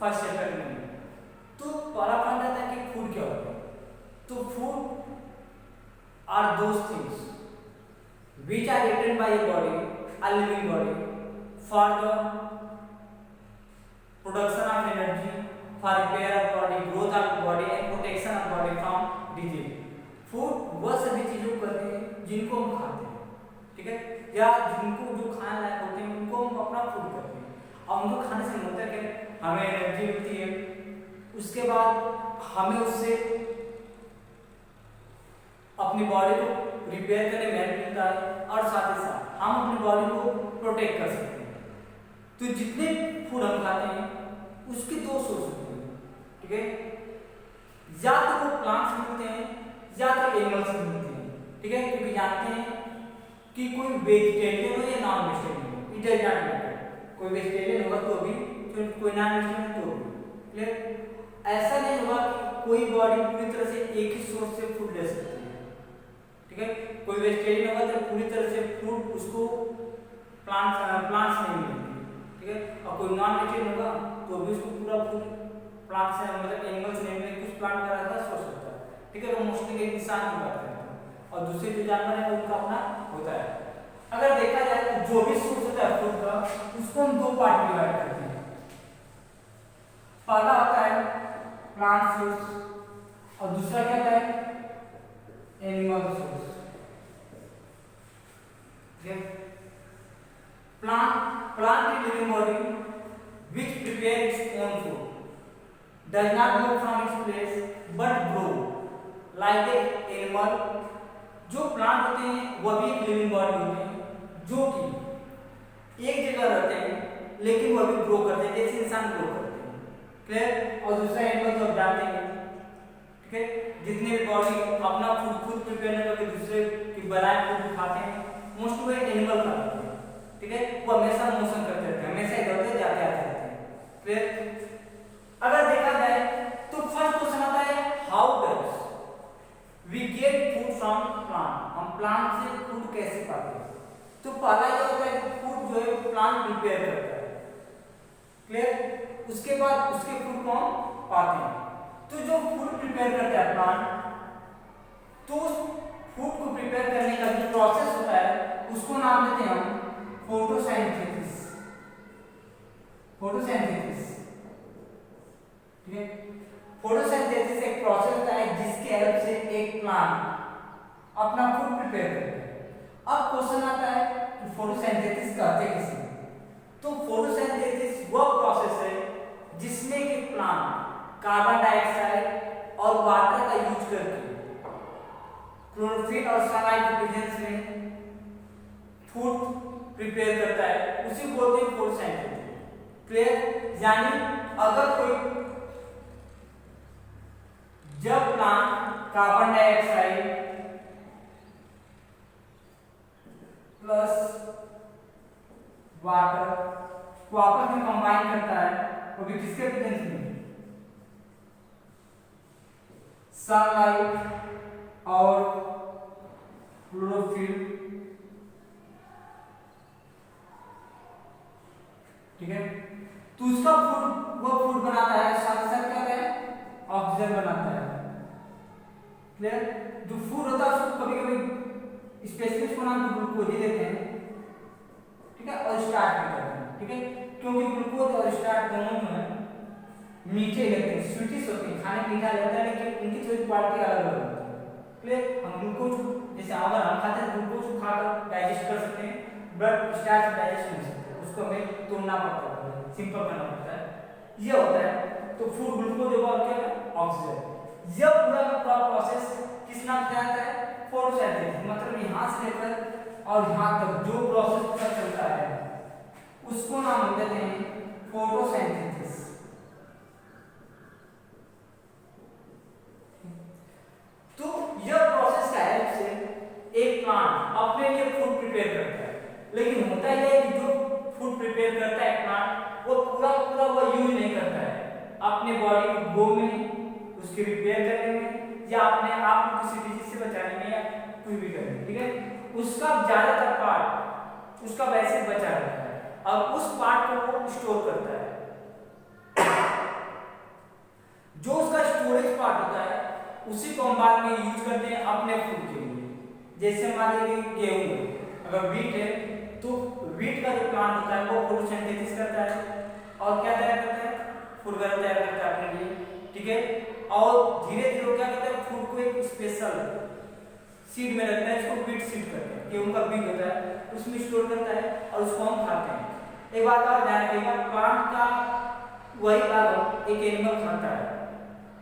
First chapter में। तो पहला पॉइंट आता है कि फूड क्या होता है। तो food are those things which are eaten by a body, a living body, for the production of energy, for repair of body, growth of body and protection of body from disease. Food वह सभी चीजों को कहते हैं जिनको हम खाते हैं, ठीक है, या जिनको जो खाने लायक होते हैं उनको हम अपना फूड कहते हैं। और उनको खाने से होता है कि हमें एनर्जी मिलती है, उसके बाद हमें उससे अपनी बॉडी को रिपेयर करने में हेल्प मिलता है, और साथ ही साथ हम अपनी बॉडी को प्रोटेक्ट कर सकते हैं। तो जितने फूड हम खाते हैं उसके दो सोर्स होते हैं, ठीक है, या तो वो प्लांट्स मिलते हैं या तो एनिमल्स मिलते हैं, ठीक है, क्योंकि जानते हैं कि कोई वेजिटेरियन हो या नॉन वेजिटेरियन हो, इट डज नॉट मैटर, कोई वेजिटेरियन होगा तो भी, कोई नॉन वेजिटेरियन तो भी, क्लियर। ऐसा नहीं होगा कि कोई बॉडी पूरी तरह से एक ही सोर्स से फूड ले सकती है, ठीक है, कोई वेजिटेरियन होगा तो पूरी तरह से फूड उसको प्लांट्स नहीं मिलेंगे, ठीक है, और कोई नॉन वेजिटेरियन होगा तो भी उसको पूरा फूड प्लांट से मतलब एनिमल्स नहीं मिलेंगे, कुछ प्लांट वगैरह का सोर्स होता है, ठीक है। वो मोस्टली एक इंसान की बात करते हैं और दूसरे जो जानवर है उनका अपना होता है। अगर देखा जाए तो जो भी सोर्स होता है फूड का उसको हम दो पार्ट में डिवाइड करते हैं। पहला होता है प्लांट सोर्स और दूसरा क्या होता है animal source. Plant is living body which prepare its own food, does not move from its place but grow like a animal। जो प्लांट होते हैं वह भी एक लिविंग बॉडी होते हैं जो कि एक जगह रहते हैं लेकिन वह भी ग्रो करते हैं जैसे इंसान ग्रो करते हैं, क्लियर। और दूसरा एनिमल तो आप जानते हैं, ठीक है, जितने भी बॉडी अपना फूड खुद प्रिपेयर करके दूसरे की बनाए फूड खाते हैं, मोस्ट वे एनिमल खाते हैं, ठीक है, वो हमेशा मोशन करते रहते हैं, हमेशा इधर उधर जाते आते रहते हैं, क्लियर। अगर देखा जाए तो फर्स्ट क्वेश्चन आता है how does we get food from plant, हम प्लांट से फूड कैसे पाते हैं। तो पहला ये होता है कि फूड जो है प्लांट प्रिपेयर करता है, क्लियर। उसके बाद उसके फूड को हम पाते हैं। तो जो फूड प्रिपेयर करता है प्लांट, तो उस फूड को प्रिपेयर करने का जो प्रोसेस होता है उसको नाम देते हैं हम फोटोसिंथेसिस, फोटोसिंथेसिस, ठीक है। फोटोसिंथेसिस एक प्रोसेस होता है जिसके हेल्प से एक प्लांट अपना फूड प्रिपेयर करता है। अब क्वेश्चन आता है कि फोटोसिंथेसिस कहते किसे। तो फोटोसिंथेसिस वह प्रोसेस है जिसमें कि प्लांट कार्बन डाइऑक्साइड और वाटर का यूज करके क्लोरोफिल और सनलाइट के प्रेजेंस में फूड प्रिपेयर करता है, उसी को बोलते हैं फोटोसिंथेसिस, क्लियर। यानी अगर कोई जब plant carbon dioxide plus water को आपस में कंबाइन करता है, वो भी किसके प्रेजेंस में, सनलाइट और क्लोरोफिल, ठीक है। तो उसका फूड वो फूड बनाता है, साथ साथ क्या है ऑक्सीजन बनाता है, क्लियर। जो फूड होता है उसको कभी कभी स्पेसिफिक को नाम ग्लूकोज ही देते हैं, ठीक है, और स्टार्च भी करते हैं, ठीक है, क्योंकि ग्लूकोज और स्टार्च दोनों जो है मीठे लगते हैं, स्वीटिश होते हैं, खाने मीठा लगता है लेकिन उनकी थोड़ी क्वालिटी अलग अलग होती है, क्लियर। हम ग्लूकोज जैसे अगर हम खाते हैं ग्लूकोज खाकर डाइजेस्ट कर सकते हैं, बट स्टार्च डाइजेस्ट नहीं सकते, उसको हमें तोड़ना पड़ता है, सिंपल करना पड़ता है, ये होता है। तो फूड ग्लूकोज होगा और क्या है ऑक्सीजन। यह पूरा का पूरा प्रोसेस किस नाम से आता है फोटोसिंथेसिस। मतलब यहां से लेकर और यहां तक जो प्रोसेस पूरा चलता है उसको नाम देते हैं फोटोसिंथेसिस। तो यह प्रोसेस का हेल्प से एक प्लांट अपने लिए फूड प्रिपेयर करता है, लेकिन होता यह है कि जो फूड प्रिपेयर करता है प्लांट वो पूरा पूरा वो यूज नहीं करता है अपने बॉडी को ग्रो में, उसके रिपेयर करने में, या अपने आप को किसी डिजीज से बचाने में, या कुछ भी करने में, ठीक है। उसका ज्यादातर पार्ट उसका वैसे बचा रहता है और उस पार्ट को वो स्टोर करता है, जो उसका स्टोरेज पार्ट होता है उसी को हम बाद में यूज करते हैं अपने फूड के लिए। जैसे मान लीजिए गेहूं है, अगर वीट है तो वीट का जो प्लांट होता है वो फोटोसिंथेसिस करता है और क्या तैयार करता है, फूड वगैरह तैयार करता है अपने लिए, ठीक है। और धीरे धीरे क्या करता है, फूड को एक स्पेशल सीड में रखता है, इसको वीट सीड करते हैं, गेहूं का बीज होता है उसमें स्टोर करता है और उसको हम खाते हैं। एक बात और ध्यान रखिएगा, प्लांट का वही भाग एक एनिमल खाता है,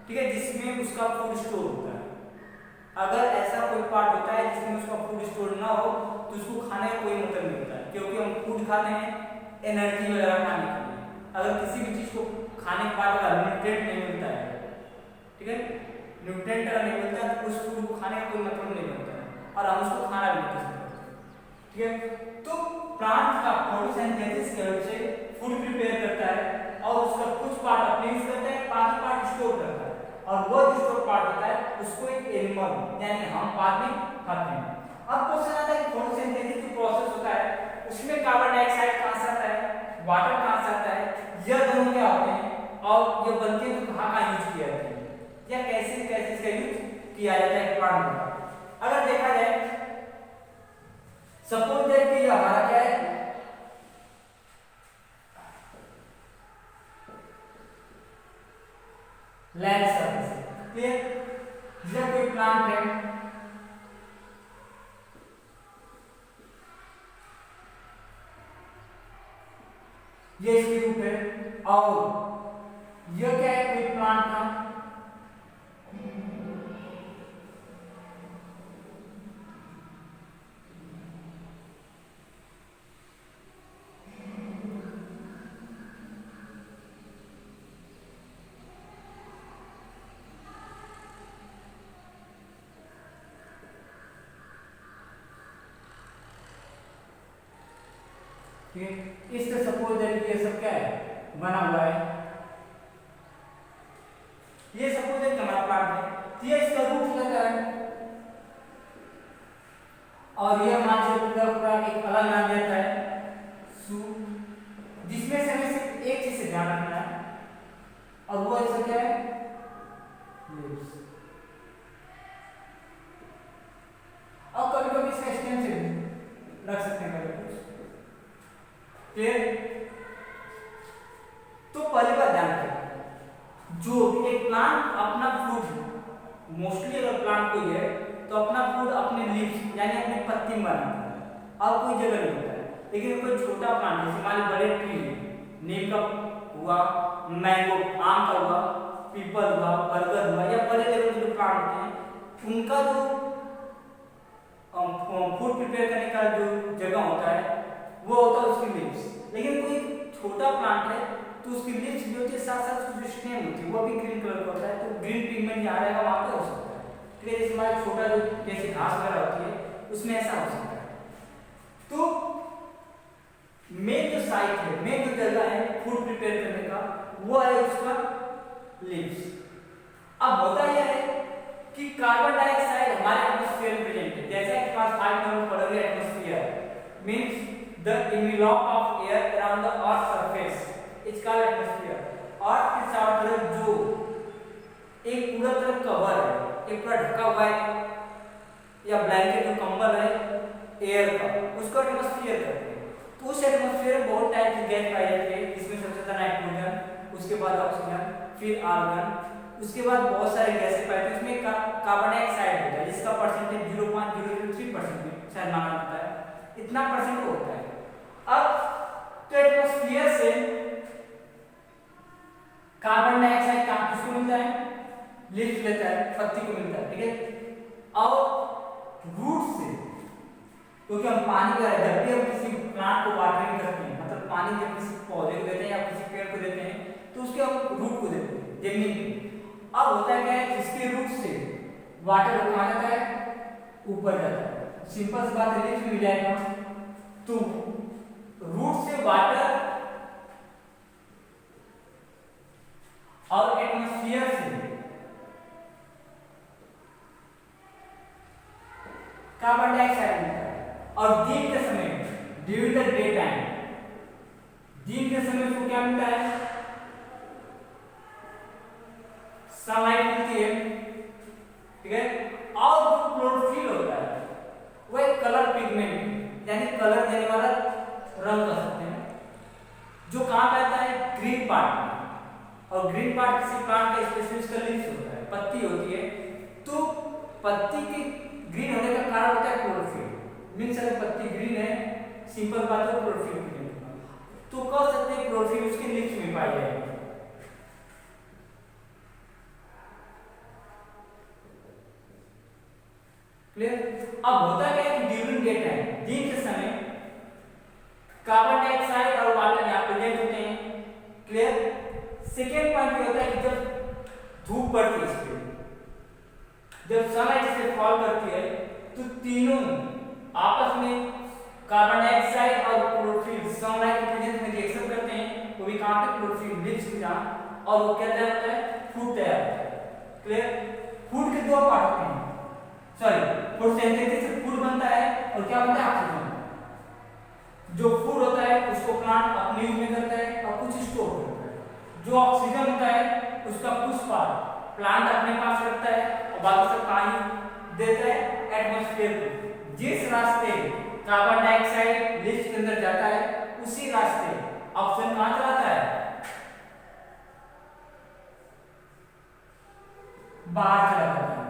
ठीक है, जिसमें उसका फूड स्टोर होता है। अगर ऐसा कोई पार्ट होता है जिसमें उसका फूड स्टोर ना हो तो उसको खाने का कोई मतलब नहीं होता है, क्योंकि हम फूड खाते हैं एनर्जी वगैरह खाने के लिए। अगर किसी भी चीज को खाने के बाद अगर न्यूट्रिएंट नहीं मिलता है, ठीक है, न्यूट्रिएंट अगर नहीं मिलता है तो उस फूड को खाने का कोई मतलब नहीं बनता है और हम उसको खाना भी नहीं पसंद करते, ठीक है। तो प्लांट का फोटोसिंथेसिस की वजह से फूड प्रिपेयर करता है और उसका कुछ पार्ट अपने यूज करता है, बाकी पार्ट स्टोर करता है और वो जो स्टोर पार्ट होता है उसको एक एनिमल यानी हम बाद में खाते हैं। अब क्वेश्चन आता है कि फोटोसिंथेसिस जो प्रोसेस होता है उसमें कार्बन डाइऑक्साइड कहां से आता है, वाटर कहां से आता है, यह दोनों क्या होते हैं और ये बनते हैं तो कहां यूज किया जाता है या कैसे कैसे इसका यूज किया जाता है प्लांट में। अगर देखा जाए सपोज दैट कि हमारा क्या है, लैंड सरफेस, क्लियर, यह कोई प्लांट है, ये इसकी रूट है और यह क्या है, कोई प्लांट का इससे सपोज दैट ये सब क्या है बना हुआ है, ये सपोज दैट हमारा प्लांट है, तो ये इसका रूट लगा है और ये मान लीजिए पूरा पूरा एक अलग नाम देता है सूट, जिसमें से हमें सिर्फ एक चीज से ध्यान रखना है और वो इसका क्या है, लीव्स। और कभी कभी इसका स्टेम से रख सकते हैं कभी कुछ, क्लियर। तो पहली बात ध्यान रखें, जो एक प्लांट अपना फूड मोस्टली अगर प्लांट कोई है तो अपना फूड अपने लीव्स यानी अपनी पत्ती में बनाता है और कोई जगह नहीं होता है। लेकिन कोई छोटा प्लांट जैसे मान लीजिए बड़े ट्री, नीम का हुआ, मैंगो आम का हुआ, पीपल हुआ, बरगद हुआ या बड़े लेवल के जो प्लांट होते हैं उनका जो फूड प्रिपेयर करने का जो जगह होता है वो होता है उसकी लीव्स। लेकिन कोई छोटा प्लांट है तो उसकी लीव्स भी होती है, साथ साथ उसकी स्टेम होती है वो भी ग्रीन कलर का होता है, तो ग्रीन पिगमेंट जहाँ रहेगा वहाँ पे हो सकता है, ठीक है। जैसे हमारा छोटा जो जैसे घास वगैरह होती है उसमें ऐसा हो सकता है। तो मेन जो साइट है, मेन जो जगह है फूड प्रिपेयर करने का वो है उसका लीव्स। अब होता यह है कि कार्बन डाइऑक्साइड हमारे एटमॉस्फेयर में प्रेजेंट है, जैसे कि क्लास 5 में हम पढ़ोगे atmosphere means the envelope of air around the earth surface is called atmosphere। अर्थ के चारों तरफ जो एक पूरा तरफ कवर है, एक पूरा ढका हुआ है या ब्लैंकेट जो कंबल है एयर का, उसको एटमॉस्फेयर कहते हैं। तो उस एटमॉस्फेयर में बहुत टाइप की गैस पाई जाती है, जिसमें सबसे ज्यादा नाइट्रोजन, उसके बाद ऑक्सीजन, फिर आर्गन, उसके बाद बहुत सारे गैसें पाई जाती है। उसमें कार्बन डाइऑक्साइड होता है जिसका परसेंटेज 0.003% शायद माना जाता है, इतना परसेंट होता है। अब तो एटमॉस्फेयर से कार्बन डाइऑक्साइड कहां किसको मिलता है, लीफ लेता है, पत्ती को मिलता है, ठीक है। और रूट से, क्योंकि हम पानी का जब भी हम किसी प्लांट को वाटरिंग करते हैं, मतलब पानी जब किसी पौधे को देते हैं या किसी पेड़ को देते हैं तो उसके हम रूट को देते हैं जमीन को। अब होता है क्या है, इसके रूट से वाटर कहां जाता है, ऊपर जाता है। सिंपल सी बात है, लीफ मिल जाएगा तो रूट से वाटर और एटमॉस्फेयर से कार्बन डाइऑक्साइड मिलता है। और दिन के समय ड्यूरिंग द डे टाइम, दिन के समय उसको क्या मिलता है, सनलाइट मिलती है, ठीक है। और जो क्लोरोफिल होता है वो एक कलर पिगमेंट यानी कलर देने वाला रंग कह सकते हैं, जो कहाँ रहता है ग्रीन पार्ट में। और ग्रीन पार्ट किसी प्लांट का स्पेसिफिक लीव्स होता है, पत्ती होती है। तो पत्ती के ग्रीन होने का कारण होता है क्लोरोफिल। मीन्स अगर पत्ती ग्रीन है, सिंपल बात है क्लोरोफिल तो कह सकते हैं क्लोरोफिल उसके लीव्स में पाई जाएगी। क्लियर। अब होता क्या है कि ड्यूरिंग डे टाइम, दिन के समय कार्बन डाइऑक्साइड और वाटर यहाँ प्रेजेंट होते हैं। क्लियर। सेकेंड पॉइंट ये होता है कि जब धूप पड़ती है इस पे, जब सनलाइट इस पे फॉल करती है तो तीनों आपस में कार्बन डाइऑक्साइड और क्लोरोफिल सनलाइट के प्रेजेंस में रिएक्शन करते हैं। वो भी कहाँ पे क्लोरोफिल लीव्स के जहाँ, और वो क्या तैयार होता है फूड तैयार होता है। क्लियर। फूड के दो पार्ट होते हैं, सॉरी फोटोसिंथेसिस से फूड बनता है और क्या बनता है ऑक्सीजन। जो फूड होता है उसको प्लांट अपने यूज में करता है और कुछ स्टोर करता है। जो ऑक्सीजन होता है उसका कुछ पार्ट प्लांट अपने पास रखता है और बाकी सब पानी देता है एटमॉस्फेयर को। जिस रास्ते कार्बन डाइऑक्साइड लीव्स के अंदर जाता है उसी रास्ते ऑक्सीजन कहाँ चलाता है, बाहर चला जाता है।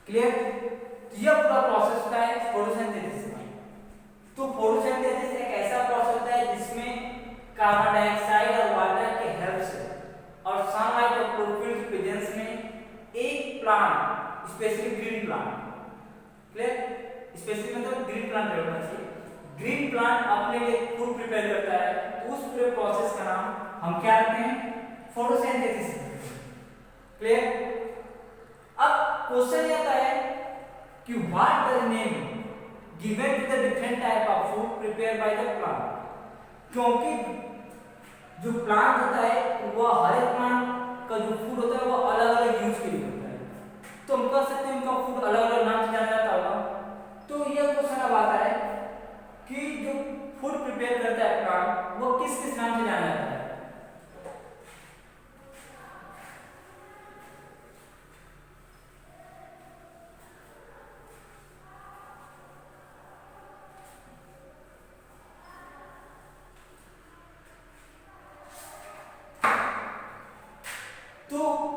क्लियर। यह पूरा प्रोसेस होता है फोटोसिंथेसिस में। तो फोटोसिंथेसिस एक ऐसा प्रोसेस होता है जिसमें कार्बन डाइऑक्साइड और वाटर के हेल्प से और सनलाइट और क्लोरोफिल के प्रेजेंस में एक plant, specially green plant, clear, specially मतलब ग्रीन प्लांट होना चाहिए, ग्रीन प्लांट अपने लिए फूड प्रिपेयर करता है। उस पूरे प्रोसेस का नाम हम क्या रखते हैं, फोटोसिंथेसिस। क्लियर। अब क्वेश्चन ये आता है कि what the name given to the different type of food prepare by the plant. क्योंकि जो प्लांट होता है वो हर एक प्लांट का जो फूड होता है वो अलग अलग यूज के लिए होता है। तो हम कह सकते हैं उनका फूड अलग अलग नाम से जाना जाता होगा। तो यह क्वेश्चन अब आता है कि जो फूड प्रिपेयर करता है प्लांट वो किस किस नाम से जाना जाता है।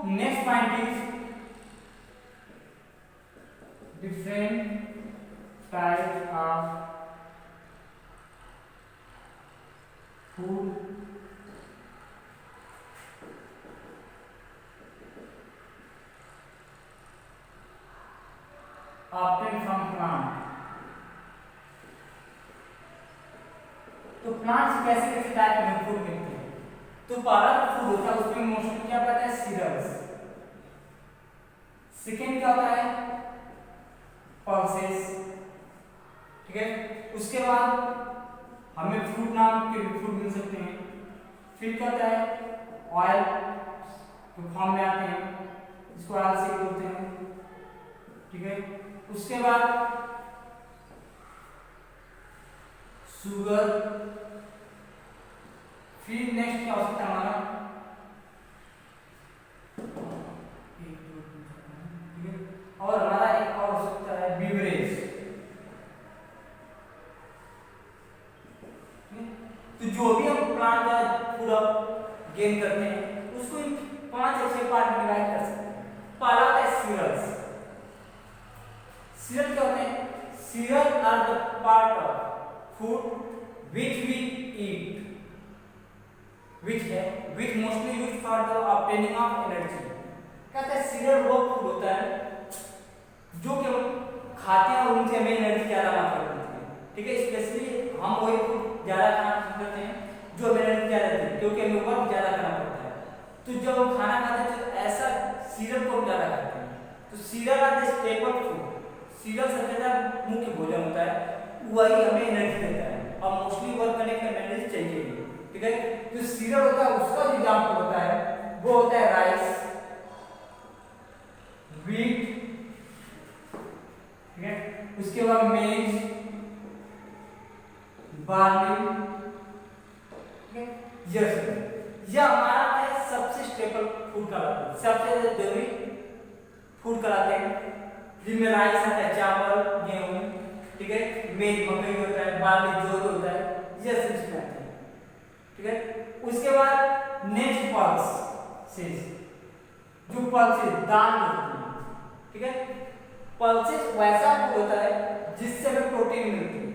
Next point is different type of food obtained from plant। तो प्लांट से कैसे कैसे टाइप में फूड मिलते हैं। तो पहला फूड होता है उसमें मोस्टली क्या पता है सीरियल्स। सेकेंड क्या होता है पल्सेस, ठीक है। उसके बाद हमें फ्रूट नाम के भी फूड मिल सकते हैं। फिर क्या होता है ऑयल जो फॉर्म में आते हैं, इसको ऑयल से बोलते हैं, ठीक है। उसके बाद शुगर। फिर नेक्स्ट क्या हो सकता है हमारा और हमारा एक और हो सकता है बीवरेज। तो जो भी हम प्लांट का पूरा गेन करते हैं उसको इन 5 या 6 पार्ट में डिवाइड कर सकते हैं। पहला होता है सीरियल्स। सीरियल क्या होते हैं, cereal are the part of food which we eat, which है which mostly use for the obtaining of energy. कहते हैं सीरियल वो फूड होता है जो कि हम खाते हैं और उनसे हमें एनर्जी ज्यादा मात्रा में मिलती है, ठीक है। स्पेशली हम वही फूड ज्यादा खाना पसंद करते हैं जो हमें एनर्जी ज्यादा देती है, क्योंकि हमें वर्क ज्यादा करना पड़ता है। तो जब हम खाना खाते हैं तो ऐसा सीरियल को हम ज्यादा खाते हैं। तो cereal are the staple food. Cereal सबसे ज्यादा मुख्य भोजन होता है, वही हमें एनर्जी देता है और मोस्टली वर्क करने के एनर्जी चाहिए, ठीक है। जो सीरियल होता है उसका जो एग्जाम्पल होता है वो होता है राइस, व्हीट, ठीक है। उसके बाद मेज, बार्ली, ठीक है। यह हमारा है सबसे स्टेपल फूड कहलाते हैं, सबसे जरूरी फूड कहलाते हैं, जिनमें राइस आता है, चावल, गेहूं, ठीक है, मेज मकई होता है, बार्ली जो होता है, ये सब इसमें आते हैं, ठीक है। उसके बाद नेक्स्ट पल्सेस, जो पल्सेस दाल होती है, ठीक है। पल्सेस वैसा फूड होता है जिससे हमें प्रोटीन मिलती है,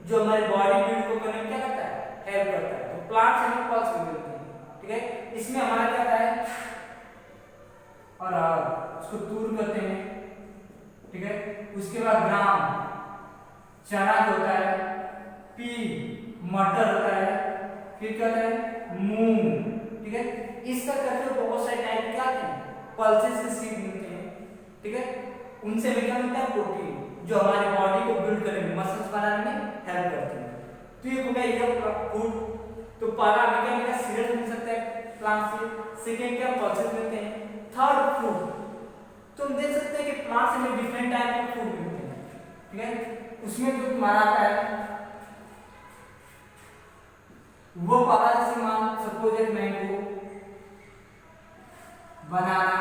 जो हमारे बॉडी बिल्ड को करने में क्या करता है, हेल्प करता है। तो प्लांट से हमें पल्स मिलती है, ठीक है। इसमें हमारा क्या होता है, और उसको दूर करते हैं, ठीक है। उसके बाद ग्राम चना होता है, पी मटर होता है, फिर क्या होता है मूंग, ठीक है। इसका करके बहुत सारे टाइप क्या आते हैं, पल्सेस के सीड मिलते हैं, ठीक है। उनसे हमें क्या मिलता है, प्रोटीन, जो हमारे बॉडी को बिल्ड करने में, मसल्स बनाने में हेल्प करते हैं। तो ये हो गया ये फूड। तो पहला हमें क्या मिलेगा, सीरियल मिल सकता है प्लांट से, सेकेंड क्या पल्सेस मिलते हैं, थर्ड फूड। तो हम देख सकते हैं कि प्लांट से हमें डिफरेंट टाइप के फूड मिलते हैं, ठीक है। उसमें जो तुम्हारा आता है वो पहला, जैसे मान सपोज एक मैंगो, बनाना,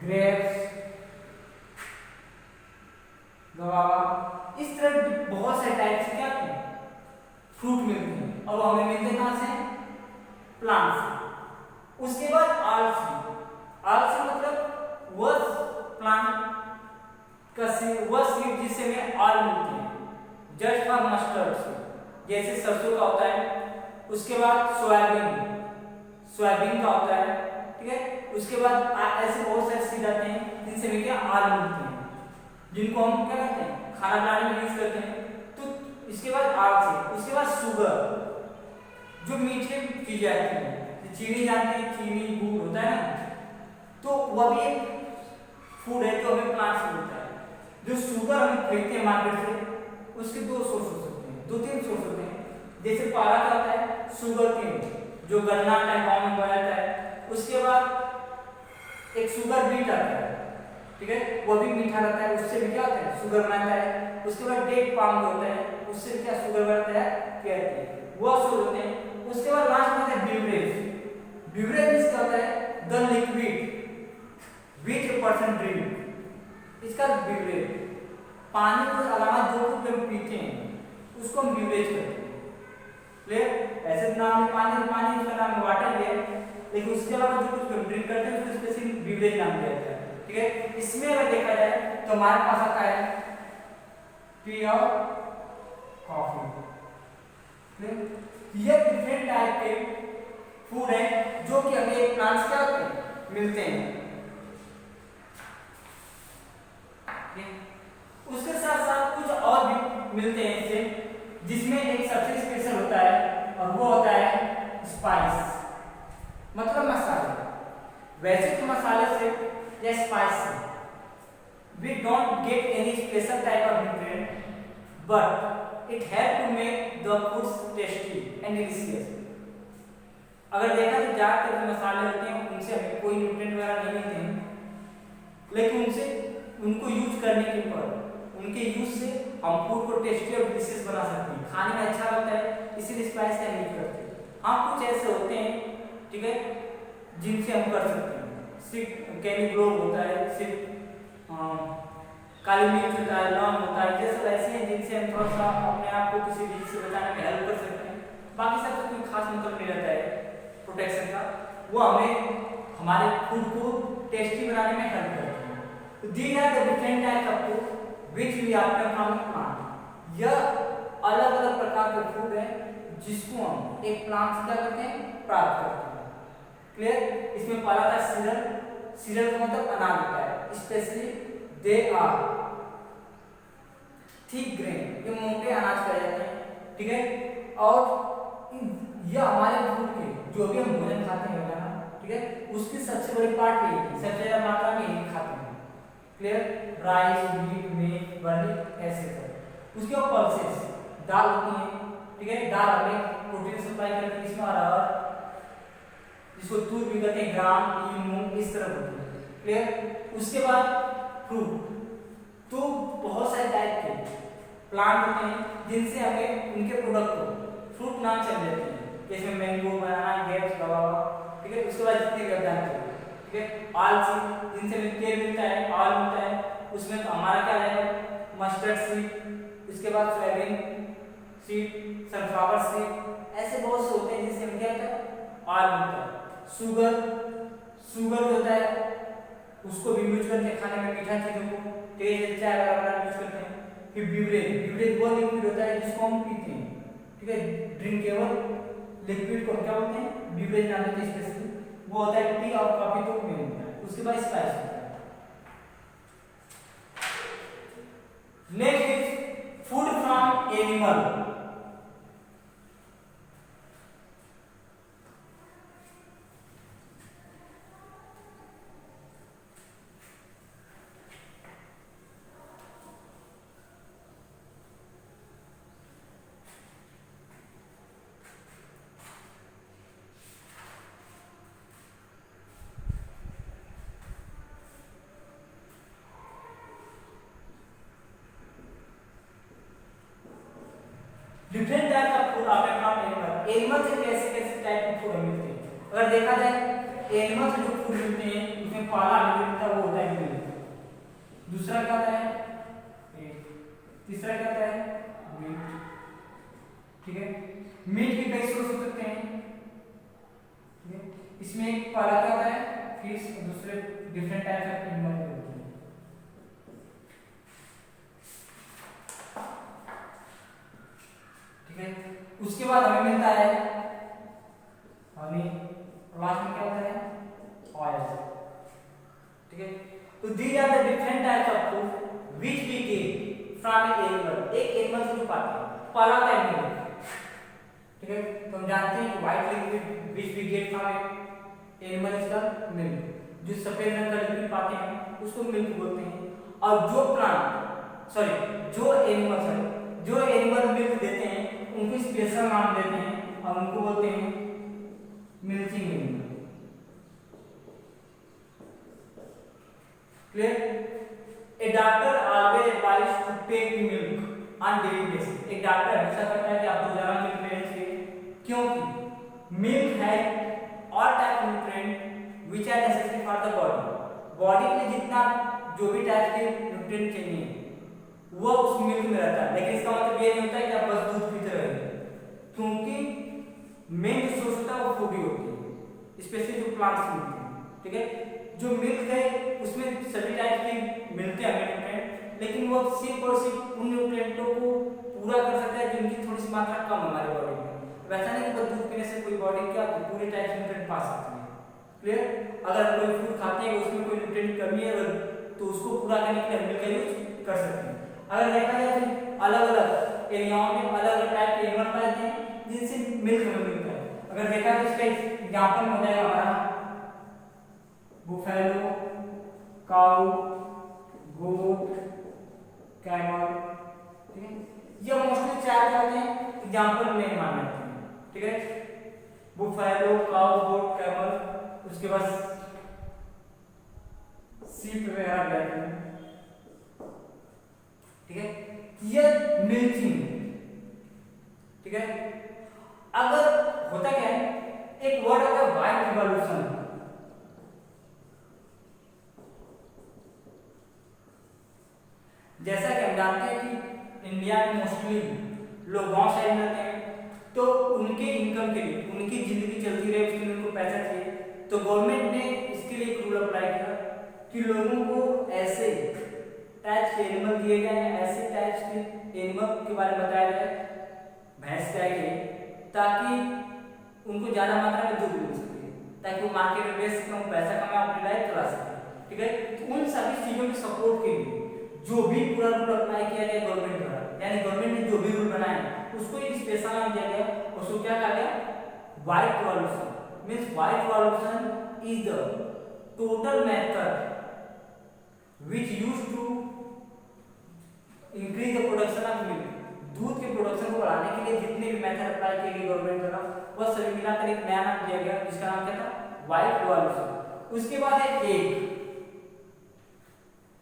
ग्रेप्स, गवावा, इस तरह बहुत से टाइप से क्या फ्रूट मिलते हैं, और हमें मिलते कहां से, प्लांट से। उसके बाद आलसी, आलसी मतलब वह प्लांट का वह सीड जिससे हमें ऑयल मिलते हैं, जस्ट फॉर मस्टर्ड से, जैसे सरसों का होता है। उसके बाद सोयाबीन, सोयाबीन का होता है, ठीक है। उसके बाद ऐसे बहुत सारे सीड आते हैं जिनसे हमें क्या ऑयल मिलते हैं, जिनको हम क्या करते हैं, खाना बनाने में यूज करते हैं। तो इसके बाद आलसी, उसके बाद शुगर, जो मीठे चीजें आती हैं, चीनी जानते हैं, चीनी गुड़ होता है ना, तो वह भी एक फूड है जो हमें प्लांट से मिलता है। जो शुगर हम खरीदते हैं मार्केट से, उसके दो सोर्स हो सकते हैं, दो तीन सोर्स होते हैं। जैसे पहला क्या होता है, शुगर केन, जो गन्ना का गाँव में बोया जाता है। उसके बाद एक शुगर बीट आता है, ठीक है, वो भी मीठा रहता है, उससे भी क्या होता है, शुगर बनता है। उसके बाद डेट पाम होता है, उससे भी क्या शुगर बनता है, कहते हैं, वो शुरू होते हैं। उसके बाद लास्ट में आता है बीवरेज। बीवरेज क्या होता है, the liquid which a person drink, इसका बीवरेज, पानी के अलावा जो कुछ हम पीते हैं उसको हम बीवरेज कहते हैं। क्लियर, ऐसे नाम है पानी, पानी इसका नाम वाटर है, लेकिन उसके अलावा जो कुछ हम ड्रिंक करते हैं उसको स्पेसिफिक बीवरेज नाम दिया जाता है, ठीक है। इसमें अगर देखा जाए तो हमारे पास आता है टी और कॉफी। ये डिफरेंट टाइप के फूड है जो कि हमें प्लांट्स क्या होते हैं, मिलते हैं। उसके साथ साथ कुछ और भी मिलते हैं इसे, जिसमें एक सबसे स्पेशल होता है और वो होता है स्पाइस, मतलब मसाले। वैसे तो मसाले से या स्पाइस से we don't get any special type of nutrient, but it help to make the foods tasty and delicious. अगर देखा तो ज्यादातर जो मसाले होते हैं उनसे हमें कोई न्यूट्रिएंट वगैरह नहीं मिलते हैं, लेकिन उनसे उनको यूज करने के पर उनके यूज से हम फूड को टेस्टी और डिलीशियस बना सकते हैं, खाने में अच्छा लगता है, इसीलिए स्पाइस का यूज करते हैं। हाँ, कुछ ऐसे होते हैं, ठीक है, जिनसे हम कर सकते हैं। सिर्फ कैनी ग्लोव होता है, सिर्फ काली मिर्च होता है, लौंग होता है, ये सब ऐसे हैं जिनसे हम थोड़ा सा अपने आप को किसी चीज से बचाने में हेल्प कर सकते हैं। बाकी सबसे कोई खास मतलब नहीं रहता है प्रोटेक्शन का, वो हमें हमारे फूड को टेस्टी बनाने में हेल्प करते हैं। तो these are the different types of food which we obtain from plant. यह अलग अलग प्रकार के फूड है जिसको हम एक प्लांट से क्या करते हैं, प्राप्त करते हैं। क्लियर, इसमें पहला था सीरियल। सीरियल का मतलब अनाज होता है, specially they are thick grain, ये मोटे अनाज कहे जाते हैं, ठीक है। और यह हमारे फूड के जो भी हम भोजन खाते हैं ना, ठीक है, उसकी सबसे बड़ी पार्ट यही है, सबसे ज्यादा मात्रा में यही खाते हैं। क्लियर, राइस, व्हीट, मिल्क, बर्नी, ऐसे कर। उसके बाद पल्सेस, दाल होती है, ठीक है, दाल हमें प्रोटीन सप्लाई करती है, इसमें और जिसको तूर भी कहते हैं, ग्राम, तिल, मूंग, इस तरह होती है। क्लियर, उसके बाद फ्रूट, तो बहुत सारे टाइप के प्लांट होते हैं जिनसे हमें उनके प्रोडक्ट को फ्रूट नाम से देते हैं, जैसे मैंगो, बनाना, ग्रेप्स, गवावा, ठीक है। उसके बाद जितने भी आप जानते हो, ठीक है, ऑल सीड जिनसे तेल मिलता है, ऑयल मिलता है, उसमें तो हमारा क्या रहेगा, मस्टर्ड सीड, इसके बाद सोयाबीन सीड, सनफ्लावर सीड, ऐसे बहुत से होते हैं जिनसे हमें क्या होता है, ऑयल मिलता है। शुगर जो होता है उसको भी यूज करते हैं खाने में, मीठा चीजों को, तेज चाय वगैरह यूज करते हैं। फिर बीवरेज वो लिक्विड होता है जिसको हम पीते हैं, ठीक है, ड्रिंकेबल लिक्विड को क्या बोलते हैं, बीवरेज नाम देते हैं स्पेशली, वो होता है टी और कॉफी तो में होता है। उसके बाद स्पाइस होता है। Next is food from animal. Different type का फूड आपने फ्रॉम एनिमल। एनिमल से कैसे कैसे टाइप के फूड मिलते हैं, अगर देखा जाए एनिमल से जो फूड मिलते हैं उसमें पहला हमें मिलता है वो होता है मिल्क, दूसरा क्या होता है एग, तीसरा क्या होता है मीट, ठीक है। मीट भी कई सोर्स हो सकते हैं, ठीक है। इसमें एक पहला क्या होता है फिश, दूसरे डिफरेंट टाइप्स ऑफ एनिमल होते हैं, ठीक है। उसके बाद हमें मिलता है हनी, लास्ट में क्या होता है ऑयल, ठीक है। तो these are the different types of food which we get from animal. एक एनिमल से जो पाते हैं, पहला होता है मिल्क, ठीक है। तो हम जानते हैं white liquid which we get from animal is the milk, जो सफेद रंग का लिक्विड पाते हैं उसको मिल्क बोलते हैं। और जो एनिमल मिल्क देते हैं उनको स्पेशल नाम देते हैं और उनको बोलते हैं milking animal. Clear? A doctor always advise to take milk on daily basis. एक डॉक्टर हमेशा कहता है कि आप रोजाना मिल्क लेना चाहिए, क्योंकि मिल्क है all type of nutrient which are necessary for the body. Body के लिए जितना जो भी टाइप के न्यूट्रिएंट चाहिए वो उस मिल्क में रहता है। लेकिन इसका मतलब ये नहीं होता है कि आप बस दूध पीते रहेंगे, क्योंकि मेन जो सोर्स होता है वो फूड ही होती है, स्पेशली जो प्लांट्स मिलते हैं, ठीक है। जो मिल्क है उसमें सभी टाइप के मिलते हैं न्यूट्रिएंट, लेकिन वो सिर्फ और सिर्फ उन न्यूट्रिएंटों को पूरा कर सकता है जिनकी थोड़ी सी मात्रा कम हमारे बॉडी में। वैसा नहीं कि बस दूध पीने से कोई बॉडी क्या पूरे टाइप के न्यूट्रिएंट पा सकती है। क्लियर? अगर कोई फूड खाते हैं उसमें कोई न्यूट्रिएंट की कमी है तो उसको पूरा करने के लिए मिल्क का यूज कर सकते हैं। अगर देखा जाए तो अलग अलग एरियाओं में अलग अलग टाइप के एनिमल पाए जाते हैं जिनसे मिल्क हमें मिलता है। अगर देखा तो इसका एग्जाम्पल हो जाएगा हमारा बुफेलो, काऊ, गोट, कैमल, ठीक है। ये मोस्टली चार क्या होते हैं एग्जाम्पल में मान लेते हैं, ठीक है। बुफेलो, काऊ, गोट, कैमल, उसके बाद सीप वगैरह रहते हैं, ठीक है। ये मिल्किंग, ठीक है। अगर होता क्या है, एक वर्ड होता है व्हाइट रिवॉल्यूशन। जैसा कि हम जानते हैं कि इंडिया में मोस्टली लोग गांव साइड में रहते हैं, तो उनके इनकम के लिए, उनकी जिंदगी चलती रहे उसके लिए उनको पैसा चाहिए, तो गवर्नमेंट ने इसके लिए एक रूल अप्लाई किया कि लोगों को ऐसे टाइप्स के एनिमल दिए गए हैं, ऐसे टाइप्स के एनिमल के बारे में बताया जाए, भैंस गाय के, ताकि उनको ज्यादा मात्रा में दूध मिल सके, ताकि वो मार्केट में बेच सकें, पैसा कमाए, अपनी लाइफ चला सके, ठीक है। तो उन सभी चीजों के सपोर्ट के लिए जो भी पूरा रूल अप्लाई किया गया गवर्नमेंट द्वारा, यानी गवर्नमेंट ने जो भी रूल बनाए उसको एक स्पेशल नाम दिया गया, उसको क्या कहा गया, white revolution. Means white revolution is the total method which used to increase the production of milk। दूध के प्रोडक्शन को बढ़ाने के लिए जितने भी मेथड अप्लाई किए गए गवर्नमेंट द्वारा, वह सभी मिलाकर एक नया नाम दिया गया जिसका नाम क्या था, व्हाइट रिवॉल्यूशन। उसके बाद है एग,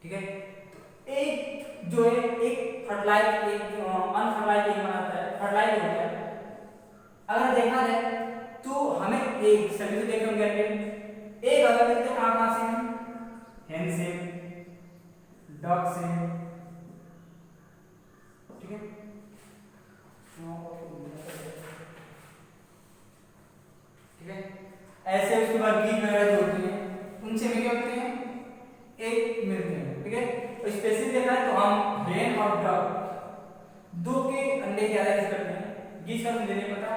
ठीक है। एग जो है एक फर्टिलाइज, एक अनफर्टिलाइज एग बनाता है, फर्टिलाइज होता है। अगर देखा जाए तो हमें एक सभी तो देखे होंगे एक अगर मिलते कहाँ कहाँ से, हेन से, डॉग से, ठीक है। ठीक है, ऐसे उसके बाद गीत वगैरह जो होती है उनसे भी क्या होते हैं, एक मिलते हैं। ठीक है, तो स्पेशली देखा है तो हम हेन और डॉग दो के अंडे ज्यादा यूज करते हैं। गीस का मुझे नहीं पता,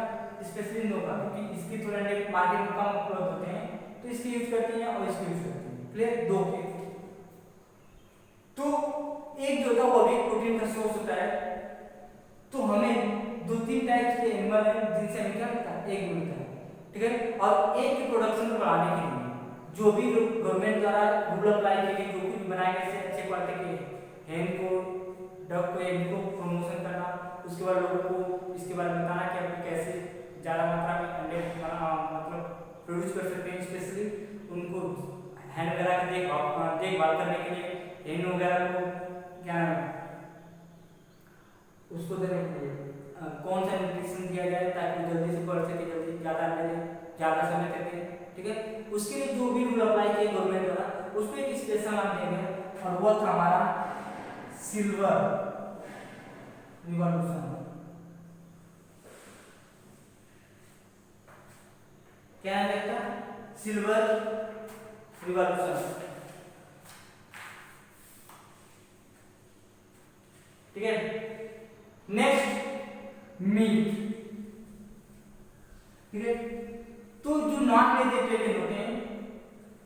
स्पेशली इन दो का, क्योंकि इसके थोड़े अंडे मार्केट में कम उपलब्ध होते हैं तो इसकी यूज करती हैं और इसकी यूज करती हैं। क्लियर, दो के। तो एक जो था वो भी प्रोटीन का सोर्स होता है, तो हमें दो तीन टाइप्स के एनिमल हैं जिनसे हमें क्या मिलता है, एक मिलता है। ठीक है, और एक की प्रोडक्शन को बढ़ाने के लिए जो भी गवर्नमेंट द्वारा रूल अप्लाई किए गए, जो कुछ बनाए गए से अच्छे क्वालिटी के हेन को, डक को, एग को प्रमोशन करना, उसके बाद लोगों को इसके बारे में बताना कि आप कैसे ज़्यादा मात्रा में अंडे मतलब प्रोड्यूस कर सकते हैं। स्पेशली उनको हैंड वगैरह की देखभाल करने के लिए हेन वगैरह को क्या उसको देने के लिए कौन सा न्यूट्रिशन दिया जाए ताकि जल्दी से बढ़ सके, जल्दी ज़्यादा अंडे दे, ज़्यादा समय तक दे। ठीक है, उसके लिए जो भी रूल अप्लाई किए गवर्नमेंट द्वारा उसको एक स्पेशल नाम दिया गया और वो था हमारा सिल्वर रिवॉल्यूशन। क्या नाम है इसका, सिल्वर रिवॉल्यूशन। ठीक है, नेक्स्ट मीट। ठीक है, तो जो नॉन वेजिटेरियन होते हैं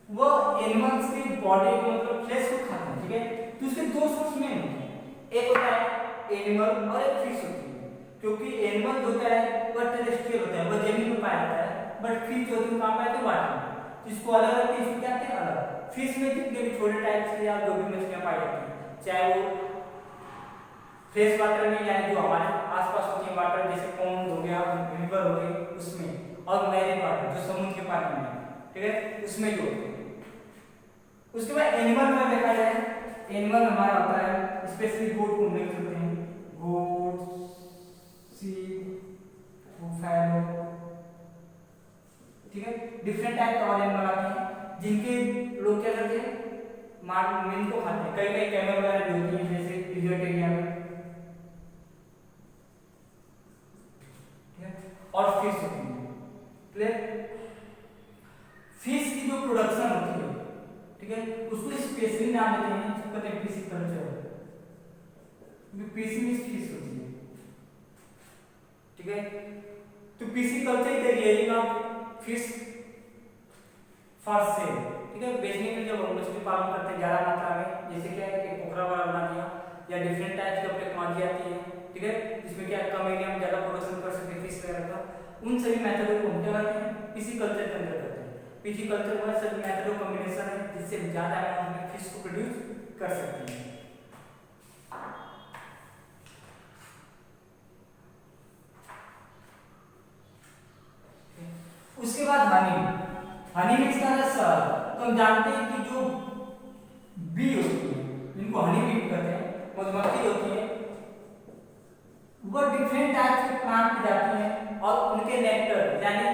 वो एनिमल्स की बॉडी को मतलब फ्लेश को खाते हैं। ठीक है, तो उसके दो सोर्स में होते हैं, एक होता है एनिमल और एक फिश होती है। क्योंकि एनिमल जो होता है वह टेरेस्ट्रियल होता है, वह जमीन पर पाया जाता है, बट फिश जो होती है कहाँ पाया, तो वाटर में। इसको अलग अलग इसको क्या कहते हैं, अलग। फिश में जितने भी छोटे टाइप्स के या जो भी मछलियां पाई जाती हैं, चाहे वो फ्रेश वाटर में यानी जो हमारे आसपास होती है वाटर, जैसे पॉन्ड हो गया, रिवर हो गई, उसमें, और मैरीन वाटर जो समुद्र के पानी में, ठीक है, उसमें जो होते हैं। उसके बाद एनिमल में देखा जाए, एनिमल हमारा होता है स्पेशली गोट को मिक्स होते हैं, गोट, शीप, बुफैलो। ठीक है, डिफरेंट टाइप के और एनिमल आते हैं जिनके लोग क्या करते हैं, मीट को खाते हैं। कई कई कैमल वगैरह जो होती हैं जैसे डिजर्ट एरिया में, और फिश होती है। क्लियर, फिश की जो प्रोडक्शन होती है, ठीक है, उसको स्पेशली नाम देते हैं, जिसको कहते हैं पिसिकल्चर, क्योंकि फिश होती है। ठीक है, तो pisciculture is the rearing of fish for sale. ठीक है, बेचने के लिए जब मछली पालन करते हैं ज्यादा मात्रा में, जैसे क्या है कि पोखरा वाला बना दिया या डिफरेंट टाइप्स की टेक्नोलॉजी आती है। ठीक है, जिसमें क्या कम एरिया में ज्यादा प्रोडक्शन कर सकते हैं फिश वगैरह का, उन सभी मेथडों को हम क्या करते हैं, पिसिकल्चर के अंदर करते हैं। पिसिकल्चर वो सभी मेथडों कॉम्बिनेशन है जिससे ज्यादा अमाउंट में फिश को प्रोड्यूस कर सकते हैं। उसके बाद हनी मिक्स का शहद। तो हम जानते हैं कि जो बी होती है जिनको हनी बी कहते हैं, मधुमक्खी होती है, वो डिफरेंट टाइप के प्लांट पे जाती हैं और उनके नेक्टर यानी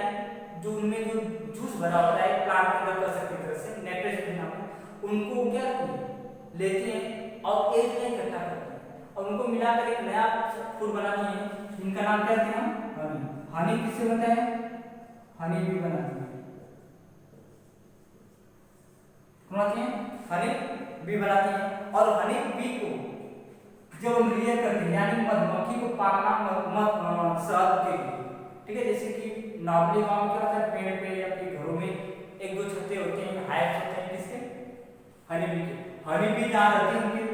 जो उनमें जो जूस भरा होता है प्लांट के अंदर कर सकते तरह से नेक्टर से नाम है, उनको क्या लेते हैं और एक में इकट्ठा करते हैं और उनको मिलाकर एक नया फूड बनाती हैं जिनका नाम क्या देते हैं हम, हनी। हनी किससे बनता है, हनी बी बनाती है, बनाती हैं, हनी बी बनाती हैं। और हनी बी को जब हम रियर करते हैं यानी मधुमक्खी को पालना शहद के लिए, ठीक है, जैसे कि नॉर्मली गांव में क्या होता है, पेड़ पे या फिर घरों में एक दो छत्ते होते हैं, हाइव्स होते हैं, किसके, हनी बी के। हनी बी जहाँ रहती है उनके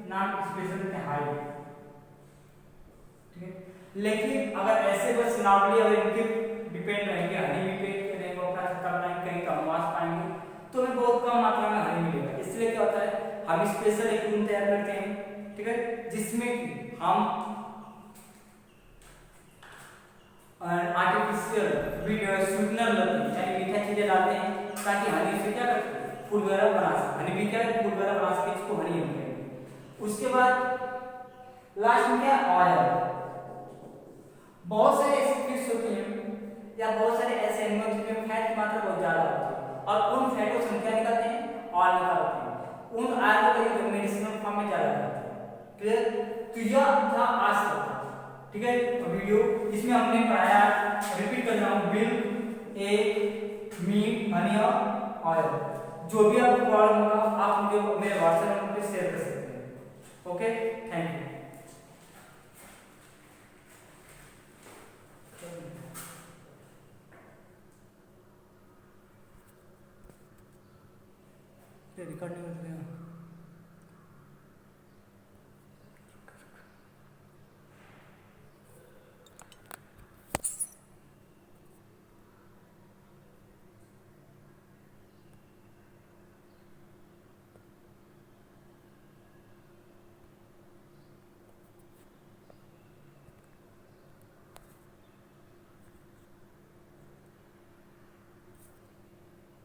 नाम स्पेशल होते हैं हाइव। ठीक है, लेकिन अगर ऐसे बस नॉर्मली अगर इनके डिपेंड रहेंगे हनी बी पे, वो अपना छत्ता बनाएंगे कहीं कम मास पाएंगे तो हमें बहुत कम मात्रा में हनी मिलेगा। इसलिए क्या होता है, हम स्पेशल एक रूम तैयार करते हैं, ठीक है, जिसमें हम आर्टिफिशियल स्वीटनर लगते हैं यानी मीठा चीजें डालते हैं ताकि हनी से क्या फूड वगैरह बना सके, हनी भी क्या फूड वगैरह बना सके, इसको हनी हम कहेंगे। उसके बाद लास्ट में क्या, ऑयल। बहुत सारे ऐसे फिश होती हैं या बहुत सारे ऐसे एनिमल जिनमें फैट की मात्रा बहुत ज्यादा होती है और उन फैट को हम क्या निकालते हैं, ऑयल निकालते हैं। उन ऑयल को कहीं मेडिसिनल फॉर्म में ज्यादा करते हैं। क्लियर? तो यह था आज का, ठीक है, वीडियो। इसमें हमने पढ़ाया, रिपीट कर रहा हूँ, मिल्क, एग, मीट, हनी और ऑयल। जो भी आपको प्रॉब्लम होगा आप मुझे मेरे व्हाट्सएप नंबर पे शेयर कर सकते हैं। Okay, thank you. रिकॉर्ड नहीं हो रहा है।